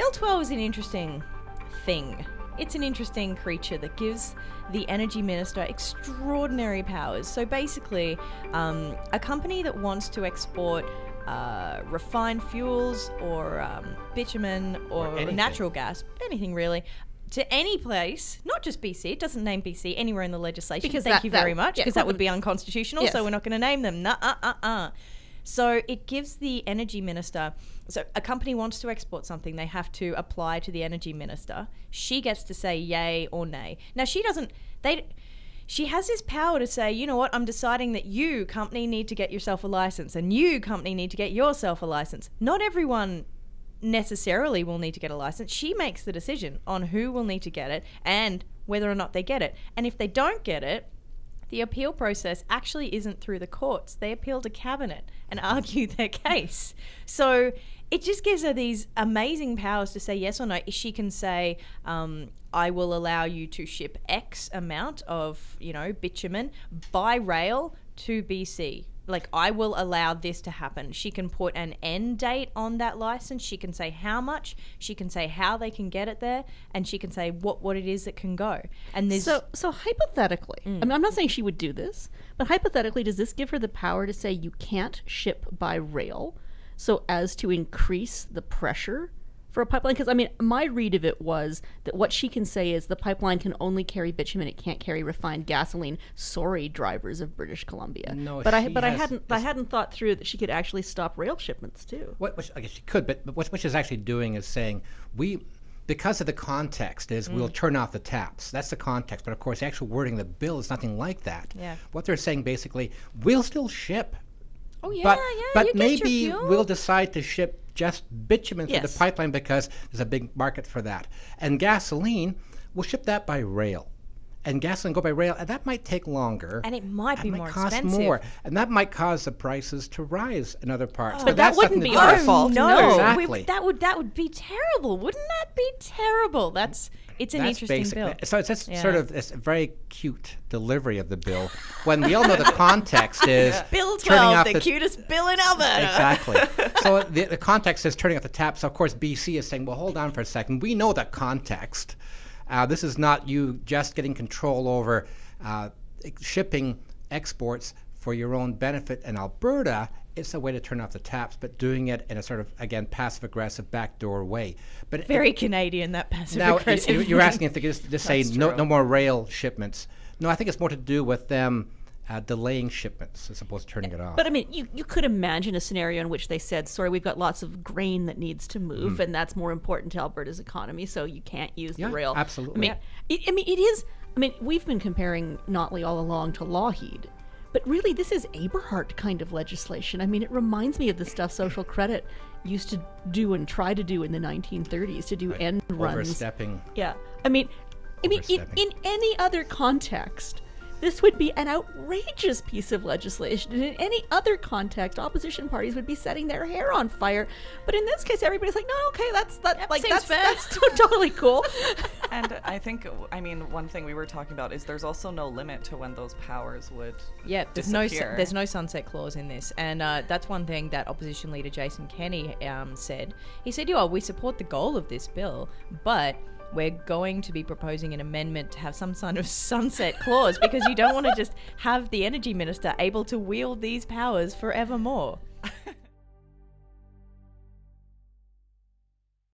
Rail 12 is an interesting thing. It's an interesting creature that gives the energy minister extraordinary powers. So basically, a company that wants to export refined fuels or bitumen or natural gas, anything really, to any place, not just BC, it doesn't name BC, anywhere in the legislation. Because Thank you very much, because that would be unconstitutional, Yes. so we're not going to name them. So it gives the energy minister, so a company wants to export something, they have to apply to the energy minister. She gets to say yay or nay. Now she has this power to say, you know what, I'm deciding that you, company, need to get yourself a license, and you, company, need to get yourself a license. Not everyone necessarily will need to get a license. She makes the decision on who will need to get it and whether or not they get it. And if they don't get it, the appeal process actually isn't through the courts. They appeal to cabinet and argue their case. So it just gives her these amazing powers to say yes or no. She can say, I will allow you to ship X amount of, bitumen by rail to BC. Like, I will allow this to happen. She can put an end date on that license. She can say how much. She can say how they can get it there. And she can say what it is that can go. And there's... So hypothetically, I mean, I'm not saying she would do this, but hypothetically, does this give her the power to say you can't ship by rail so as to increase the pressure for a pipeline? Because, I mean, my read of it was that what she can say is the pipeline can only carry bitumen, it can't carry refined gasoline. Sorry, drivers of British Columbia. No, but I hadn't thought through that she could actually stop rail shipments too. Which I guess she could, but what she's actually doing is saying because of the context is we'll turn off the taps. That's the context. But of course, the actual wording of the bill is nothing like that. Yeah. What they're saying basically, we'll still ship. Oh yeah, but you maybe get your fuel. we'll decide to ship just bitumen through Yes. the pipeline because there's a big market for that. And gasoline, we'll ship that by rail. And gasoline go by rail, and that might take longer. And it might be more cost expensive. more. And that might cause the prices to rise in other parts. But that that's wouldn't nothing be to do our with- fault. No, Exactly. that would be terrible. Wouldn't that be terrible? It's an That's interesting basic. bill. So it's just Yeah. sort of this very cute delivery of the bill when we all know the context is Bill turning 12, off the cutest bill in Alberta. Exactly. So the context is turning off the tap. So of course BC is saying, well, hold on for a second. We know that context. This is not you just getting control over shipping exports for your own benefit. In Alberta, it's a way to turn off the taps, but doing it in a sort of, again, passive-aggressive backdoor way. But Very Canadian, that passive now aggressive. you're asking if they could just say That's no true. more rail shipments. No, I think it's more to do with them delaying shipments as opposed to turning it off. But I mean, you could imagine a scenario in which they said, sorry, we've got lots of grain that needs to move, and that's more important to Alberta's economy, so you can't use the rail. Absolutely. I mean, we've been comparing Notley all along to Lougheed, but really this is Aberhart kind of legislation. I mean, it reminds me of the stuff Social Credit used to do and try to do in the 1930s, to do end runs. Overstepping. Yeah. I mean, in any other context, this would be an outrageous piece of legislation. And in any other context, opposition parties would be setting their hair on fire. But in this case, everybody's like, no, okay, that's totally cool. And I think, one thing we were talking about is there's also no limit to when those powers would disappear. There's no sunset clause in this, and that's one thing that opposition leader Jason Kenney said. He said, we support the goal of this bill, but we're going to be proposing an amendment to have some kind of sunset clause because you don't want to just have the energy minister able to wield these powers forevermore.